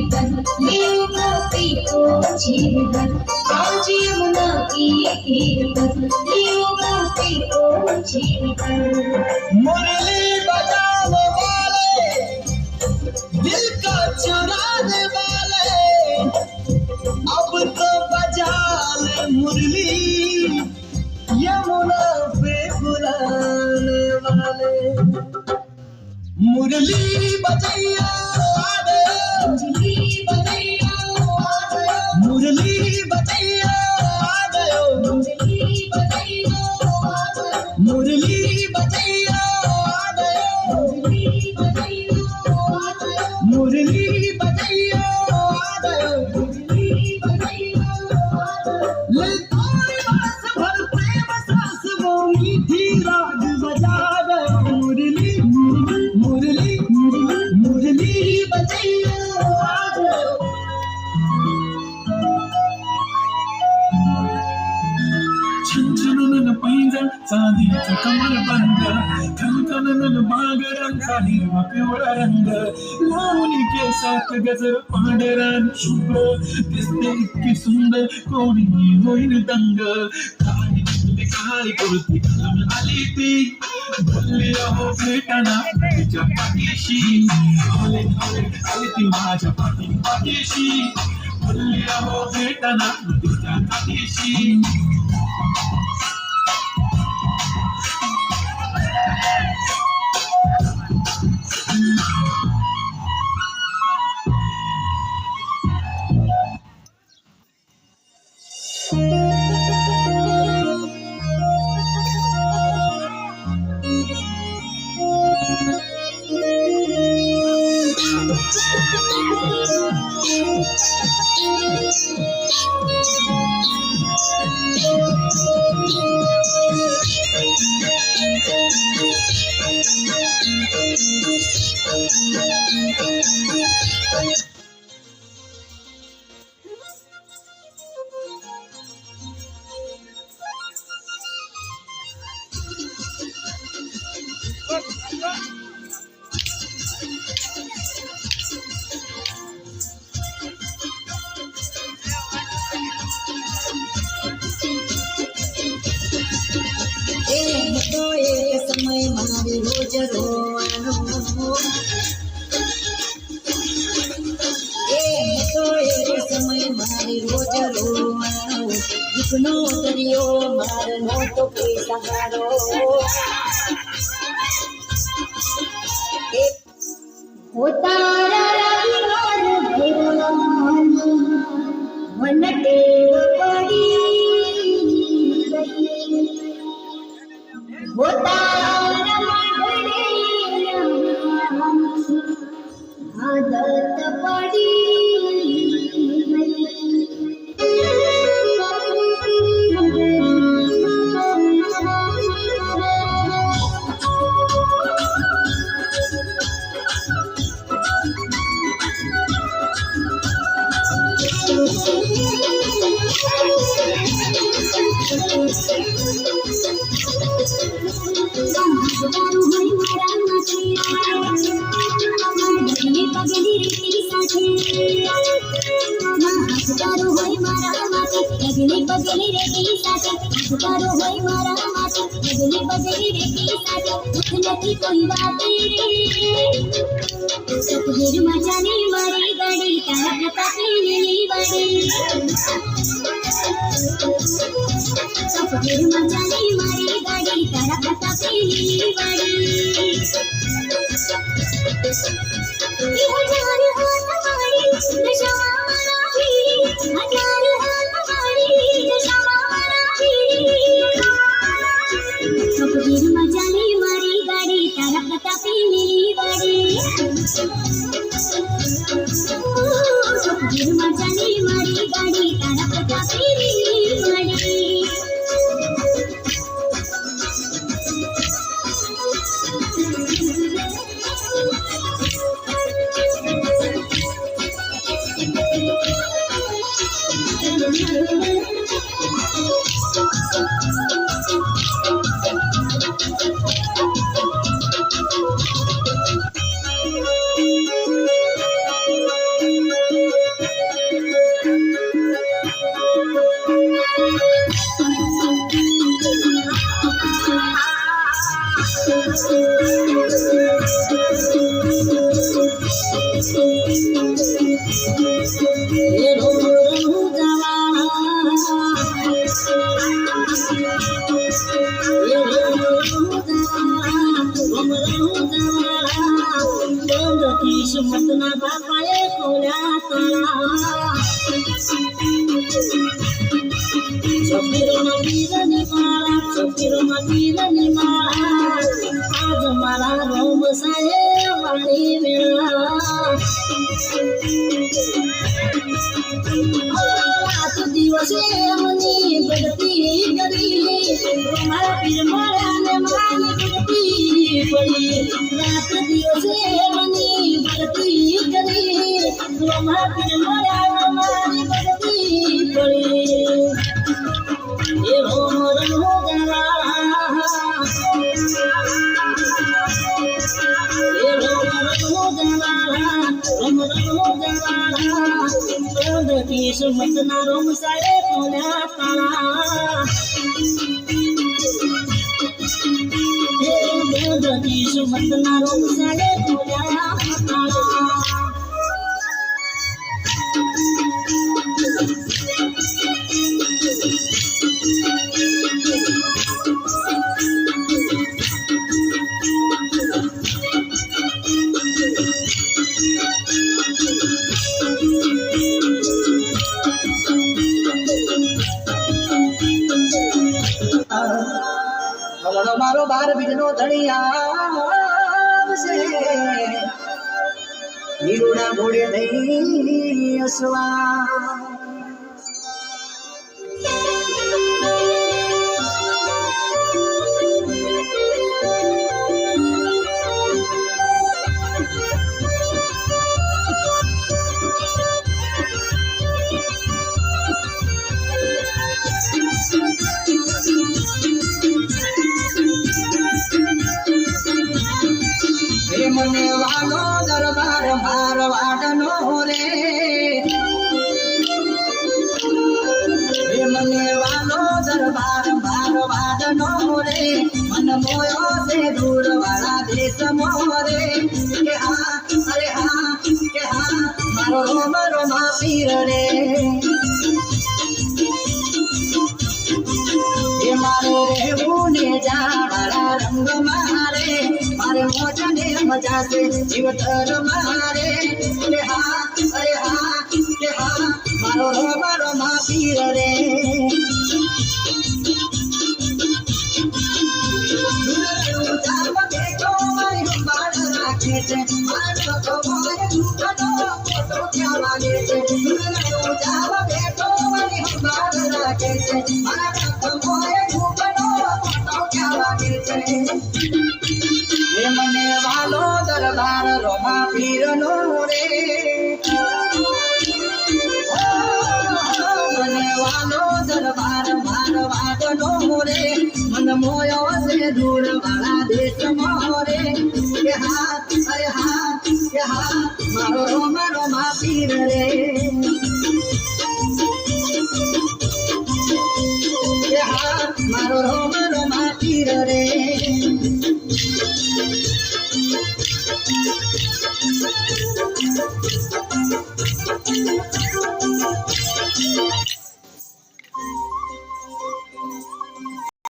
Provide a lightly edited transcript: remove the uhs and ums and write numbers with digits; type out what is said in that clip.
कीर्तन लियो गोपी को जीवन आज यमुना की कीर्तन लियो गोपी को जीवन। मुरली बजाने वाले दिल का चुराने वाले अब तो बजा ले मुरली यमुना पे बुलाने वाले। मुरली बजैया आ गए, मुरली बजैया आ गयो, मुरली बजैया आ गए, मुरली बजैया आ गयो, मुरली बजैया आ गए, मुरली बजैया आ गयो, मुरली बजैया आ गए। मुरली बजैया आ गयो। ललकार बास भर प्रेम सास वो मीठी राग बजा गए। मुरली मुरली मुरली बजैया आ गए। छनछनन पैंजण चांदीचं कमरबंद, खनखनन बागरांचा हिरवा पिवळा रंग, लावणी केसात गजर पांढरान शुभ्र, दिसते इतकी सुंदर कोणी होईल दंग। काळी कुर्ती घालून आली ती, बोलली अहो भेटाना तिच्या पाठीशी, आले आले आली ती माझ्या पाठीशी, बोलली अहो भेटाना तिच्या पाठीशी। एक समय मारे रोज रोवानो, एक समय मारे रोज रोवानो, दुखनो दरियो मारनो तो कोई सहारो। तारा रविवार भेरो मन टेव पड़ी तारा मंडळे आदत पड़ी। लगनी बगली रेती साथे हजारो होई मारा माथे, लगनी बगली रेती साथे दुख नथी कोई बात रे। सतगुरु मचाने मारी गाड़ी तारा प्रतापी लीली वाड़ी, सतगुरु मचाने मारी गाड़ी तारा प्रतापी लीली वाड़ी। हजार हाथ मारी दशा मारा भीड़ी, हजार हाथ मारी दशा मारा भीड़ी। सतगुरु मचाने मारी गाड़ी तारा प्रतापी लीली वाड़ी, सतगुरु मचाने मारी गाड़ी तारा प्रतापी लीली वाड़ी। એ રોમ રોમ જવાળા એ રોમ રોમ જવાળા બંધ કિસ્મતના બાપાએ ખોલ્યા તાળા સફીરોમાં વીરની માળા આજ મારા રોમ સાહેબ વાળી મેળા રાત દિવસે મની બઢતી કરી મારા પીર મળ્યા ને માની બઢતી પડી રાત દિવસે મની બઢતી કરી મારા પીર મળ્યા ને માની બઢતી પડી એ રોમ રોમ જવાળા કિસ્મતના રોમ સાડે ખોલ્યા તાળા કિસ્મતના રોમ સાડે ખોલ્યા તાળા મારો બાર બીજનો ધણિયા આવશે નીરુડા ઘોડે થઈ અસવા મને વાલો દરબાર મારવાડનો રે મને વાલો દરબાર મારવાડનો રે મન મોયો છે દૂર વાળા દેશ મોરે કે હા અરે હા કે હા મારો રોમા પીર રે એ મારે રહેવું ને જાડા રંગ મારે મારે મોજા ને મજા છે જીવતર મારે કે હા અરે હા કે હા મારો રોમા પીર રે રાખે છે મારો તો મોય દુખનો ફોટો ક્યાં લાગે છે જાવ બેઠો મારી સંભાળ રાખે છે મારા તો મોય દુખનો ફોટો ક્યાં લાગે છે એ મને વાલો દરબાર રોમા પીરનો રે મને વાલો દરબાર મારવાડનો રે મન મોયો છે દૂર વાળા દેશ મોરે કે હા અરે હા કે હા મારો રોમા પીર રે કે હા મારો રોમા પીર રે